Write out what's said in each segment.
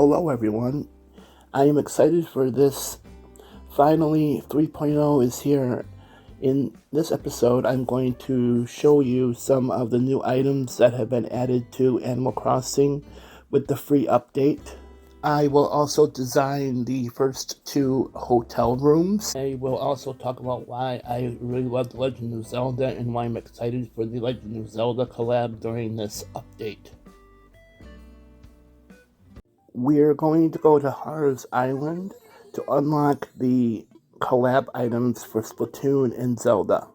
Hello everyone, I am excited for this. Finally, 3.0 is here. In this episode, I'm going to show you some of the new items that have been added to Animal Crossing with the free update. I will also design the first 2 hotel rooms. I will also talk about why I really love The Legend of Zelda and why I'm excited for the Legend of Zelda collab during this update. We're going to go to Harv's Island to unlock the collab items for Splatoon and Zelda.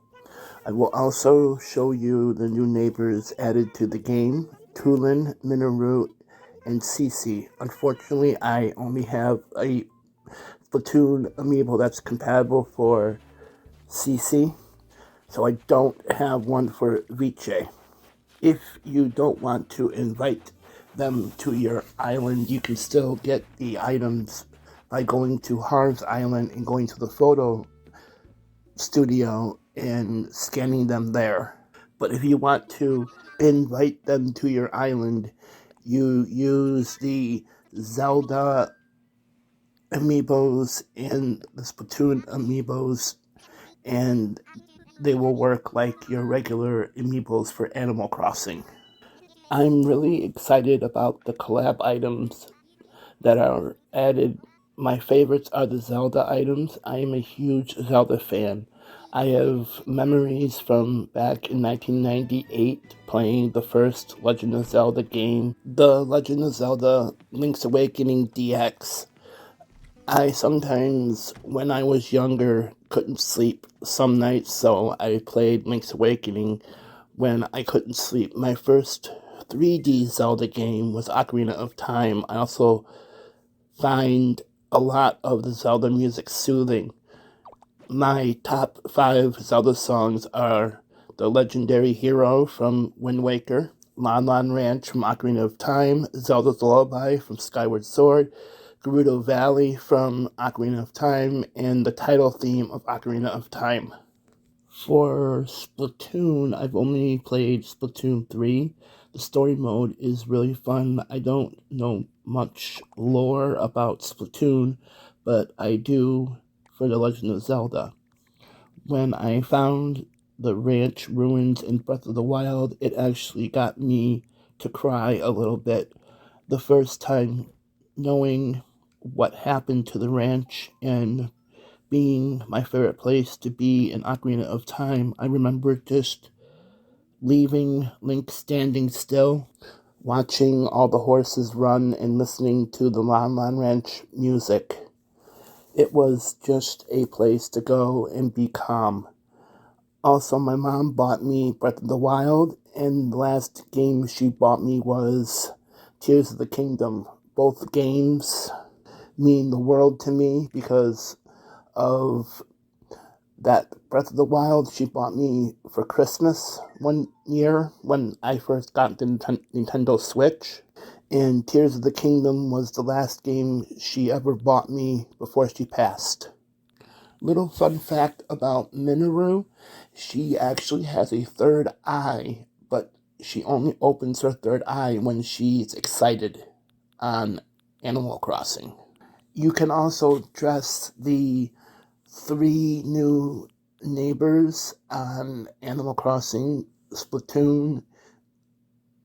I will also show you the new neighbors added to the game, Tulin, Minoru, and Cece. Unfortunately, I only have a Splatoon amiibo that's compatible for Cece, so I don't have one for Viche. If you don't want to invite them to your island, you can still get the items by going to Harv's Island and going to the photo studio and scanning them there. But if you want to invite them to your island, you use the Zelda amiibos and the Splatoon amiibos, and they will work like your regular amiibos for Animal Crossing. I'm really excited about the collab items that are added. My favorites are the Zelda items. I am a huge Zelda fan. I have memories from back in 1998 playing the first Legend of Zelda game, The Legend of Zelda Link's Awakening DX. I sometimes, when I was younger, couldn't sleep some nights, so I played Link's Awakening when I couldn't sleep. My first 3D Zelda game was Ocarina of Time. I also find a lot of the Zelda music soothing. My top 5 Zelda songs are The Legendary Hero from Wind Waker, Lon Lon Ranch from Ocarina of Time, Zelda's Lullaby from Skyward Sword, Gerudo Valley from Ocarina of Time, and the title theme of Ocarina of Time. For Splatoon, I've only played Splatoon 3. The story mode is really fun. I don't know much lore about Splatoon, but I do for The Legend of Zelda. When I found the ranch ruins in Breath of the Wild, it actually got me to cry a little bit. The first time knowing what happened to the ranch and being my favorite place to be in Ocarina of Time, I remember just leaving Link standing still, watching all the horses run and listening to the Lon Lon Ranch music. It was just a place to go and be calm. Also, my mom bought me Breath of the Wild, and the last game she bought me was Tears of the Kingdom. Both games mean the world to me because of that Breath of the Wild she bought me for Christmas one year when I first got the Nintendo Switch, and Tears of the Kingdom was the last game she ever bought me before she passed. Little fun fact about Minoru, she actually has a third eye, but she only opens her third eye when she's excited on Animal Crossing. You can also dress the 3 new neighbors on Animal Crossing, Splatoon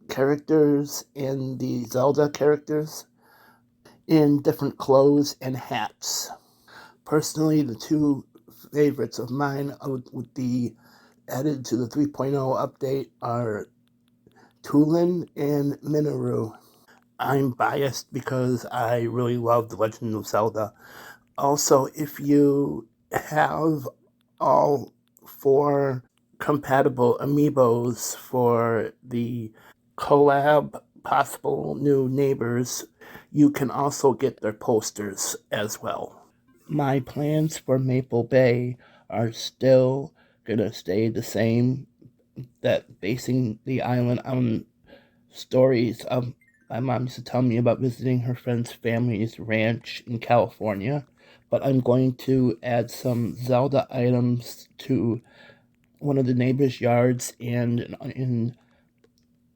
characters, and the Zelda characters in different clothes and hats. Personally, the 2 favorites of mine would be added to the 3.0 update are Tulin and Minoru. I'm biased because I really love The Legend of Zelda. Also, if you have all 4 compatible amiibos for the collab possible new neighbors, you can also get their posters as well. My plans for Maple Bay are still gonna stay the same, that basing the island on stories of my mom used to tell me about visiting her friend's family's ranch in California, but I'm going to add some Zelda items to one of the neighbors' yards and in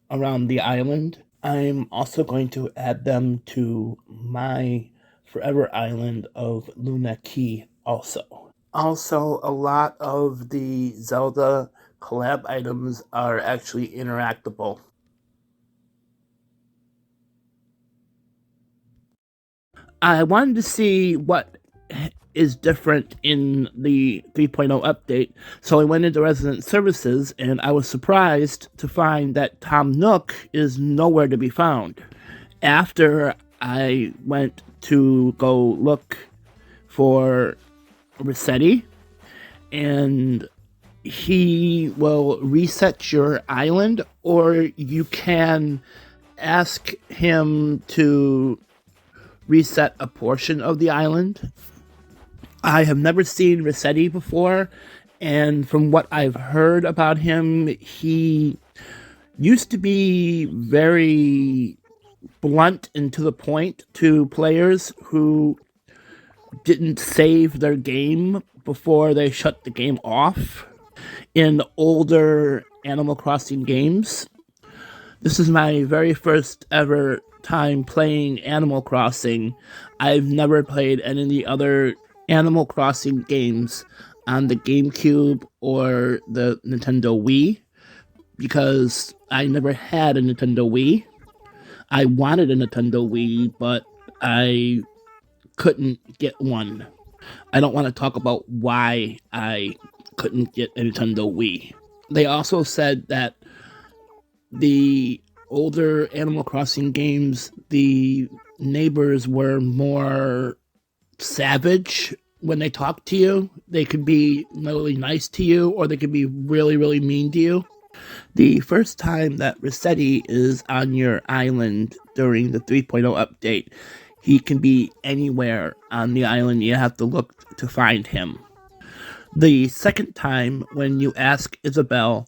around the island. I'm also going to add them to my Forever Island of Luna Key also. Also, a lot of the Zelda collab items are actually interactable. I wanted to see what is different in the 3.0 update, so I went into Resident Services and I was surprised to find that Tom Nook is nowhere to be found. After I went to go look for Rossetti, and he will reset your island, or you can ask him to reset a portion of the island. I have never seen Rossetti before, and from what I've heard about him, he used to be very blunt and to the point to players who didn't save their game before they shut the game off in older Animal Crossing games. This is my very first ever time playing Animal Crossing. I've never played any of the other Animal Crossing games on the GameCube or the Nintendo Wii because I never had a Nintendo Wii. I wanted a Nintendo Wii, but I couldn't get one. I don't want to talk about why I couldn't get a Nintendo Wii. They also said that the older Animal Crossing games, the neighbors were more savage when they talk to you. They could be really nice to you, or they could be really, really mean to you. The first time that Rossetti is on your island during the 3.0 update, he can be anywhere on the island. You have to look to find him. The second time, when you ask Isabelle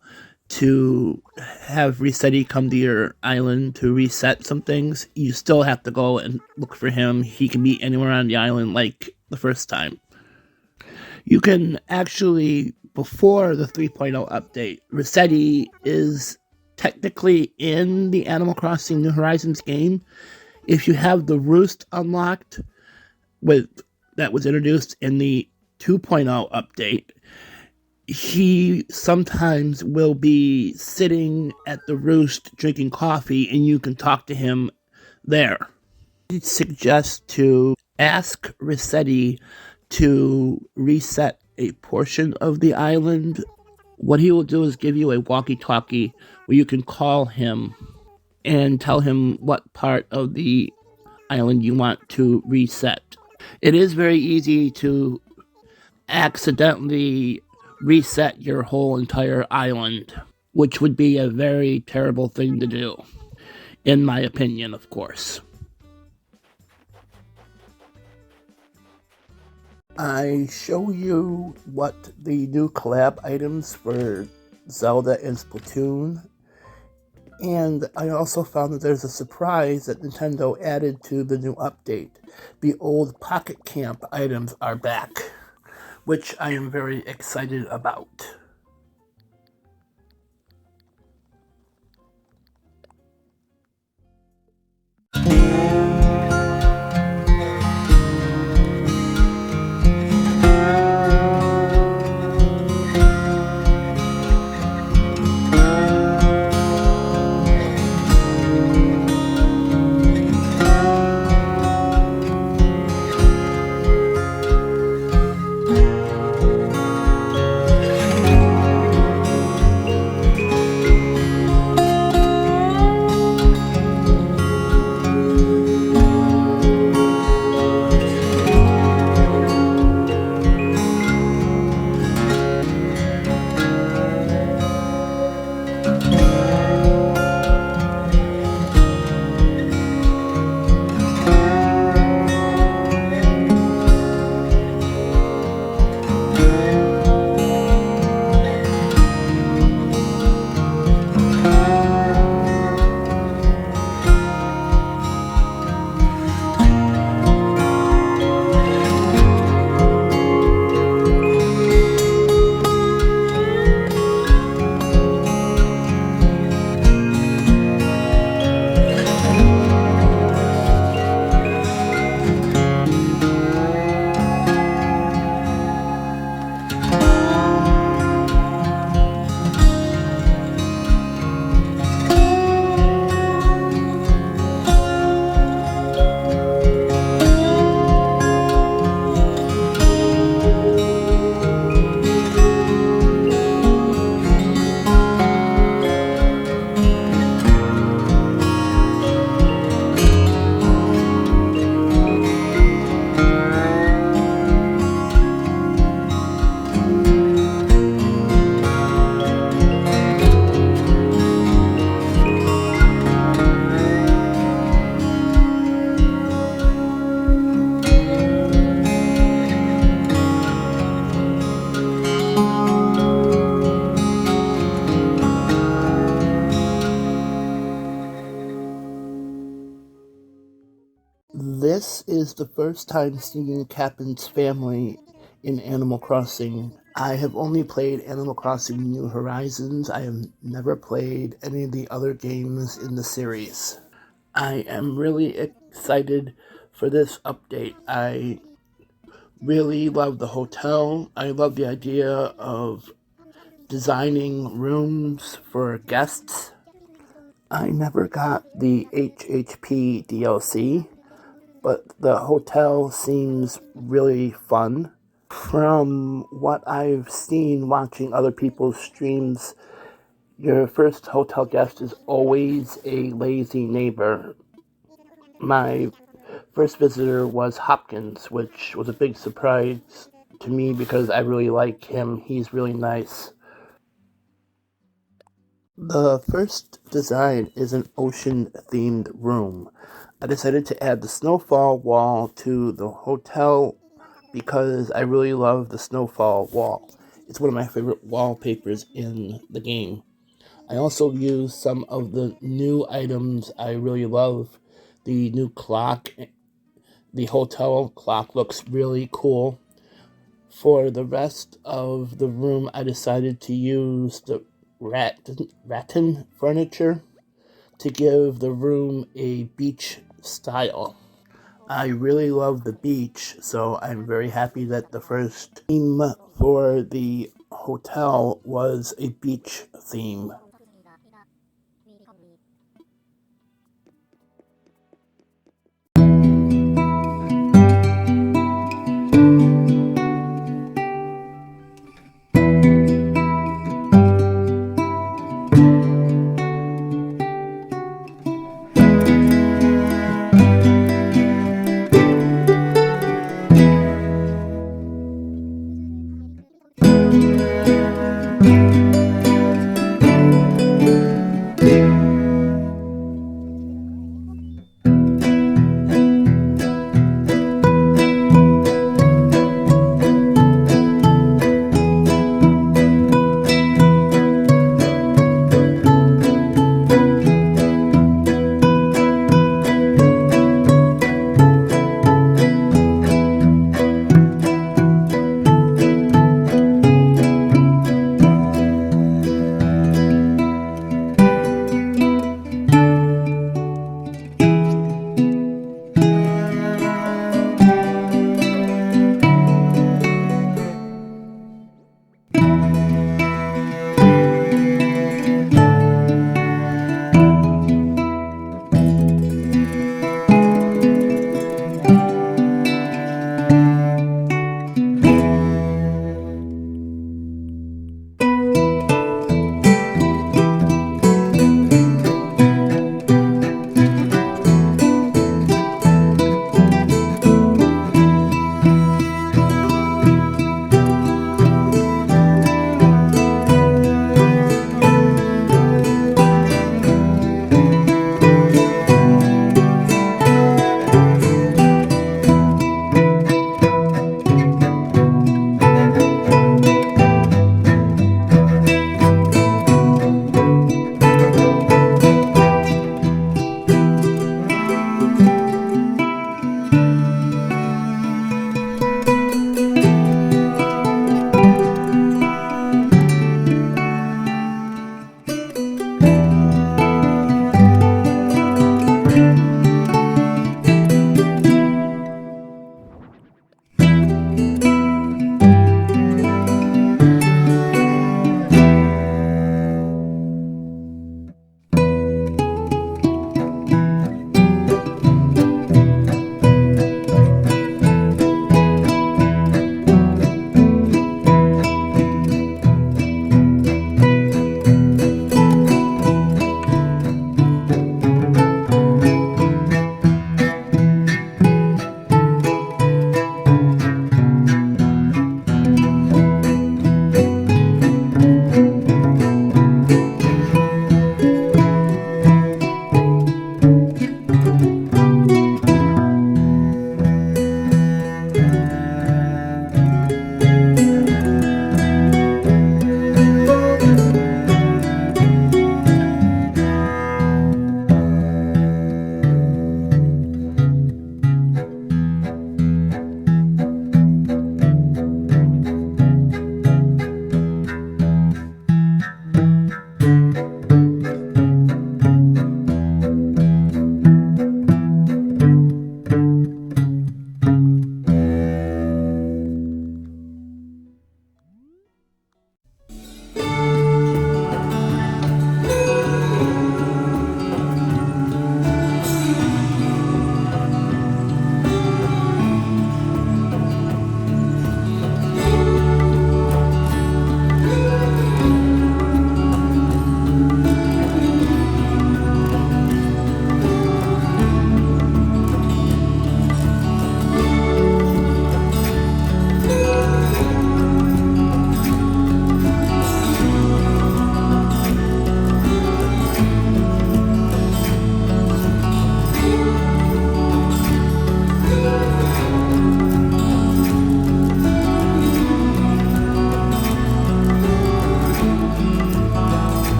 to have Rossetti come to your island to reset some things, you still have to go and look for him. He can be anywhere on the island like the first time. You can actually, before the 3.0 update, Rossetti is technically in the Animal Crossing New Horizons game. If you have the Roost unlocked, that was introduced in the 2.0 update, he sometimes will be sitting at the Roost drinking coffee, and you can talk to him there. I suggest to ask Rossetti to reset a portion of the island. What he will do is give you a walkie-talkie where you can call him and tell him what part of the island you want to reset. It is very easy to accidentally reset your whole entire island, which would be a very terrible thing to do, in my opinion, of course. I show you what the new collab items for Zelda and Splatoon, and I also found that there's a surprise that Nintendo added to the new update. The old Pocket Camp items are back, which I am very excited about. This is the first time seeing Captain's family in Animal Crossing. I have only played Animal Crossing New Horizons. I have never played any of the other games in the series. I am really excited for this update. I really love the hotel. I love the idea of designing rooms for guests. I never got the HHP DLC, but the hotel seems really fun. From what I've seen watching other people's streams, your first hotel guest is always a lazy neighbor. My first visitor was Hopkins, which was a big surprise to me because I really like him. He's really nice. The first design is an ocean-themed room. I decided to add the snowfall wall to the hotel because I really love the snowfall wall. It's one of my favorite wallpapers in the game. I also used some of the new items I really love. The new clock, the hotel clock looks really cool. For the rest of the room, I decided to use the rattan furniture to give the room a beach style. I really love the beach, so I'm very happy that the first theme for the hotel was a beach theme.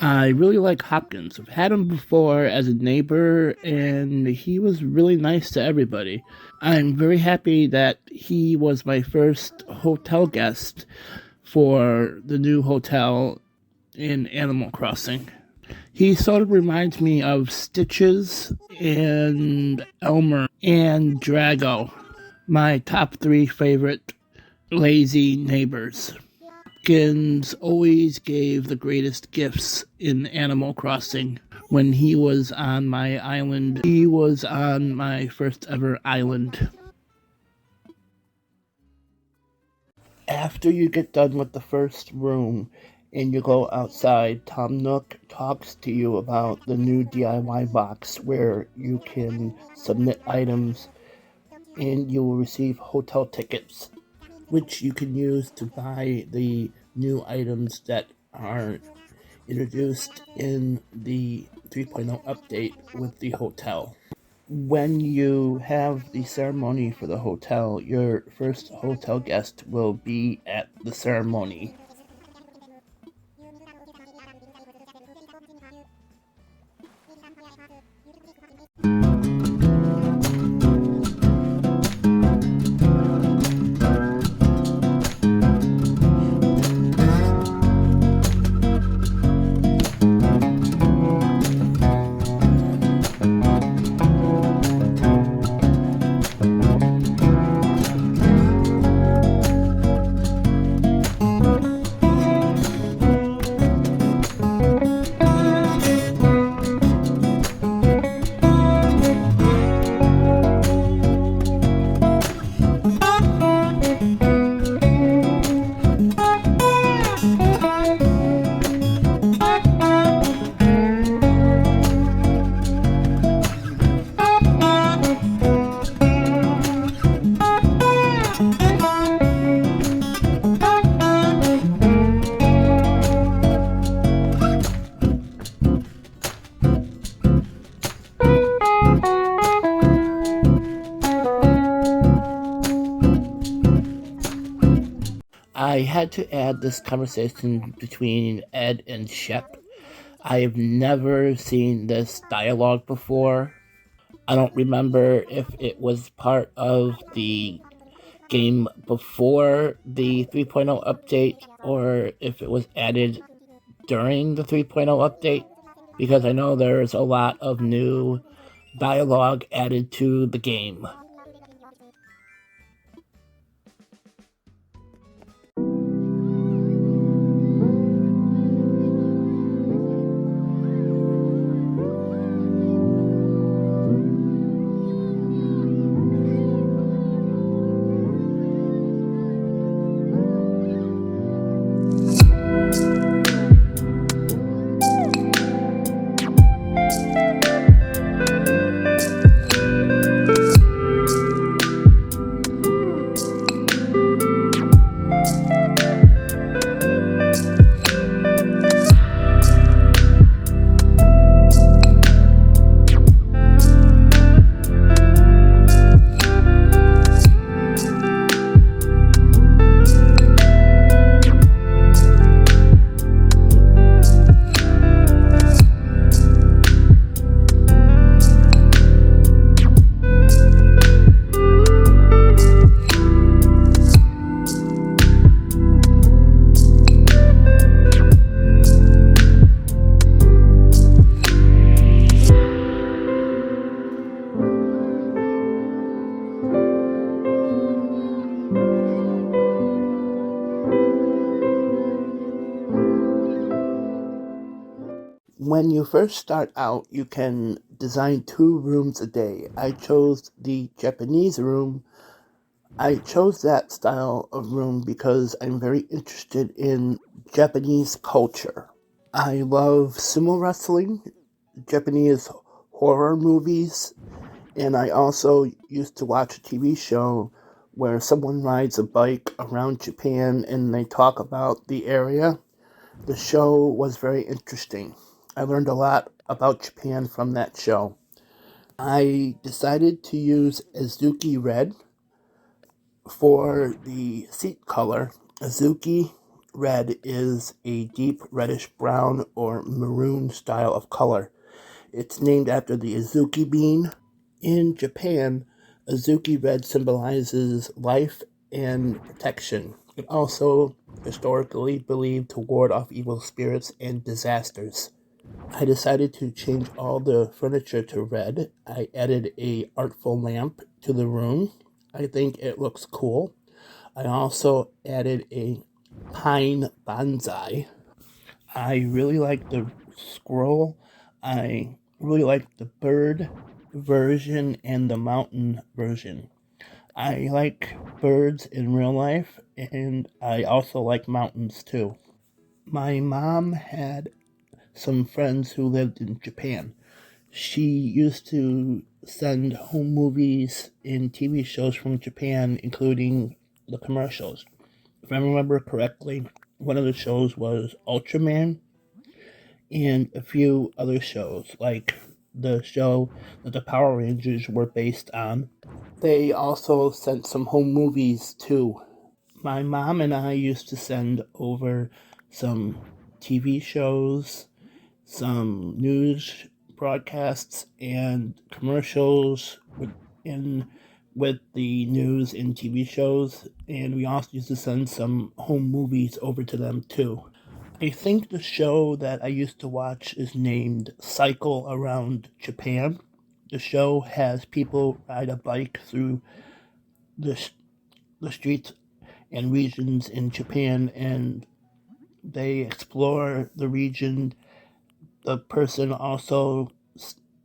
I really like Hopkins. I've had him before as a neighbor, and he was really nice to everybody. I'm very happy that he was my first hotel guest for the new hotel in Animal Crossing. He sort of reminds me of Stitches and Elmer and Drago, my top three favorite lazy neighbors. Hopkins always gave the greatest gifts in Animal Crossing. When he was on my island, he was on my first ever island. After you get done with the first room and you go outside, Tom Nook talks to you about the new DIY box where you can submit items and you will receive hotel tickets, which you can use to buy the new items that are introduced in the 3.0 update with the hotel. When you have the ceremony for the hotel, your first hotel guest will be at the ceremony. I had to add this conversation between Ed and Shep. I have never seen this dialogue before. I don't remember if it was part of the game before the 3.0 update or if it was added during the 3.0 update, because I know there's a lot of new dialogue added to the game. When you first start out, you can design 2 rooms a day. I chose the Japanese room. I chose that style of room because I'm very interested in Japanese culture. I love sumo wrestling, Japanese horror movies, and I also used to watch a TV show where someone rides a bike around Japan and they talk about the area. The show was very interesting. I learned a lot about Japan from that show. I decided to use Azuki Red for the seat color. Azuki red is a deep reddish brown or maroon style of color. It's named after the azuki bean. In Japan, azuki red symbolizes life and protection. It also historically believed to ward off evil spirits and disasters. I decided to change all the furniture to red. I added a artful lamp to the room. I think it looks cool. I also added a pine bonsai. I really like the squirrel. I really like the bird version and the mountain version. I like birds in real life, and I also like mountains too. My mom had some friends who lived in Japan. She used to send home movies and TV shows from Japan, including the commercials. If I remember correctly, one of the shows was Ultraman and a few other shows, like the show that the Power Rangers were based on. They also sent some home movies too. My mom and I used to send over some TV shows, some news broadcasts, and commercials with the news and TV shows, and we also used to send some home movies over to them too. I think the show that I used to watch is named Cycle Around Japan. The show has people ride a bike through the, the streets and regions in Japan, and they explore the region. The person also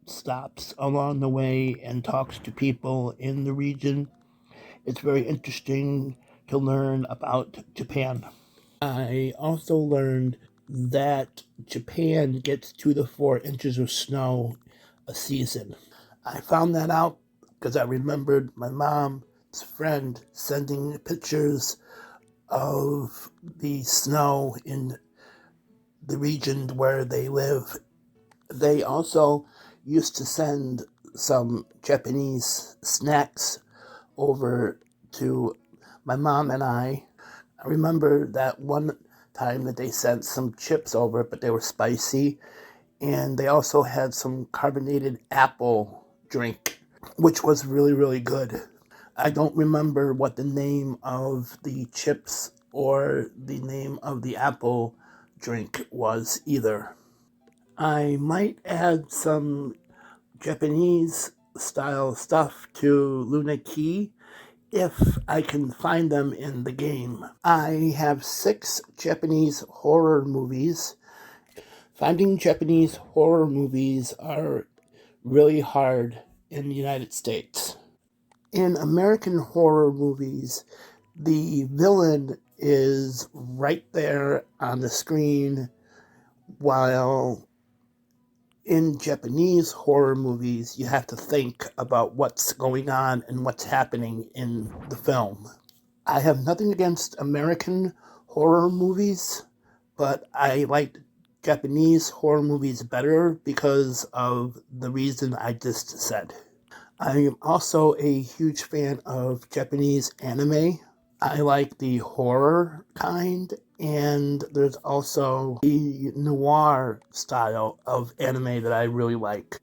stops along the way and talks to people in the region. It's very interesting to learn about Japan. I also learned that Japan gets 2 to 4 inches of snow a season. I found that out because I remembered my mom's friend sending pictures of the snow in the region where they live. They also used to send some Japanese snacks over to my mom and I. I remember that one time that they sent some chips over, but they were spicy. And they also had some carbonated apple drink, which was really, really good. I don't remember what the name of the chips or the name of the apple drink was either. I might add some Japanese style stuff to Luna Key if I can find them in the game. I have 6 Japanese horror movies. Finding Japanese horror movies are really hard in the United States. In American horror movies, the villain is right there on the screen, while in Japanese horror movies, you have to think about what's going on and what's happening in the film. I have nothing against American horror movies, but I like Japanese horror movies better because of the reason I just said. I am also a huge fan of Japanese anime. I like the horror kind, and there's also the noir style of anime that I really like.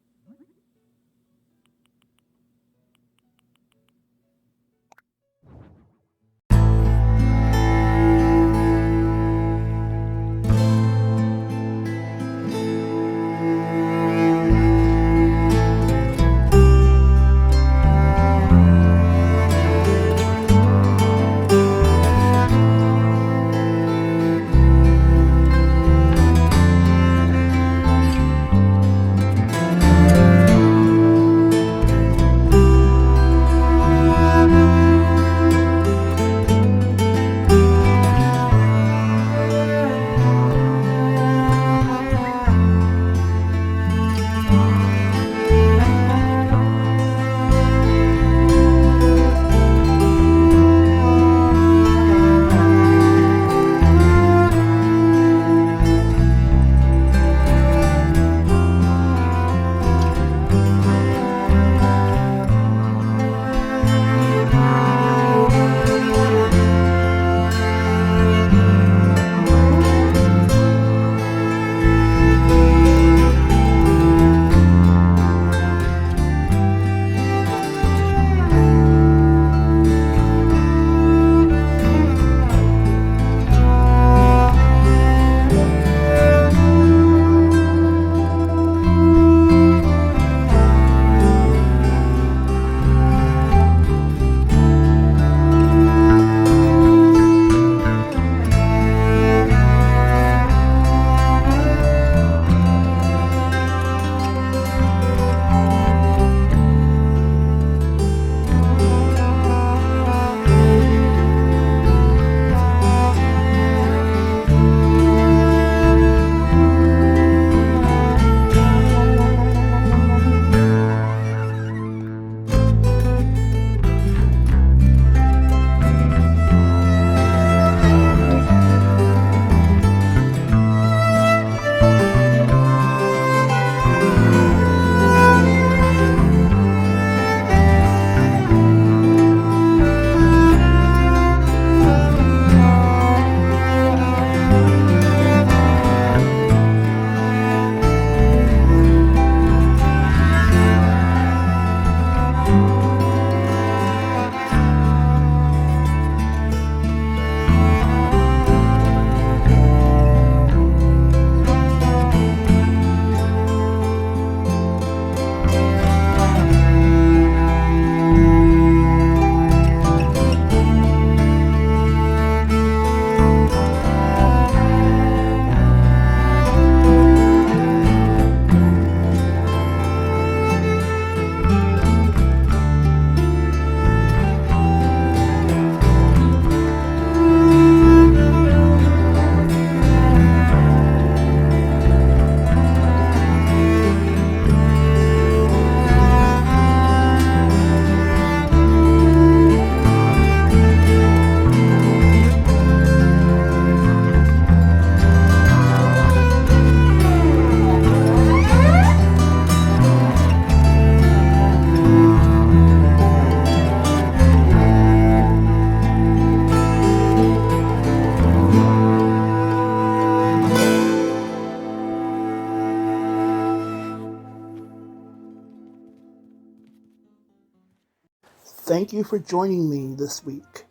thank you for joining me this week.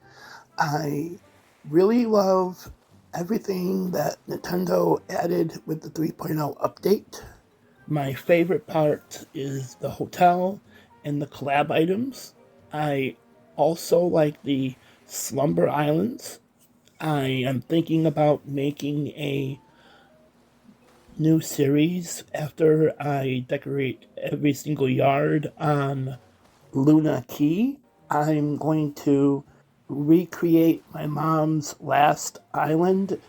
I really love everything that Nintendo added with the 3.0 update. My favorite part is the hotel and the collab items. I also like the Slumber Islands. I am thinking about making a new series after I decorate every single yard on Luna Key. I'm going to recreate my mom's last island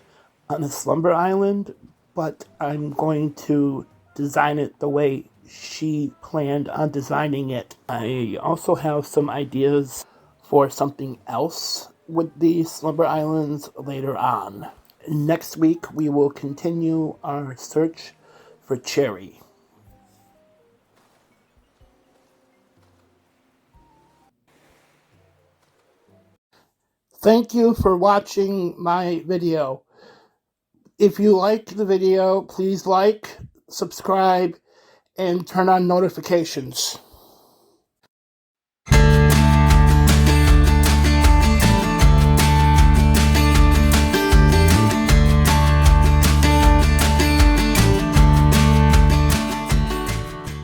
on a slumber island, but I'm going to design it the way she planned on designing it. I also have some ideas for something else with the slumber islands later on. Next week, we will continue our search for Cherry. Thank you for watching my video. If you liked the video, please like, subscribe, and turn on notifications.